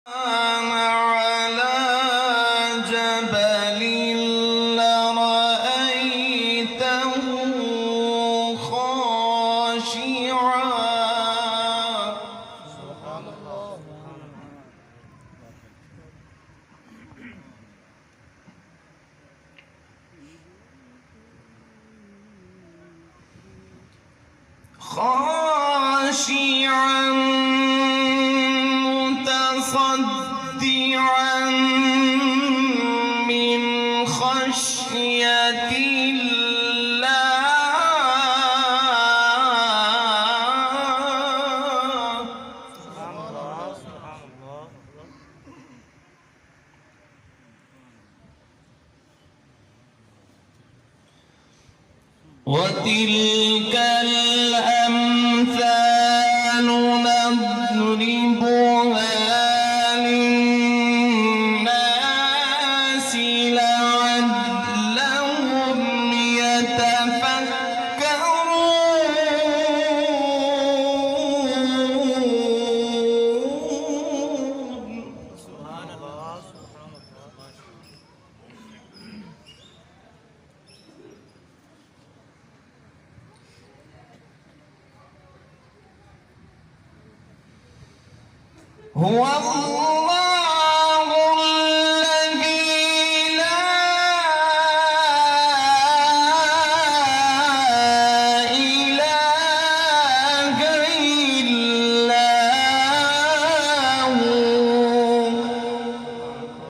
على جبل لرأيته خاشعا خاشعا متصدعا من خشية الله. وتلك الأمثال نضربها للناس لعلهم يتفكرون. سبحان الله. هو الله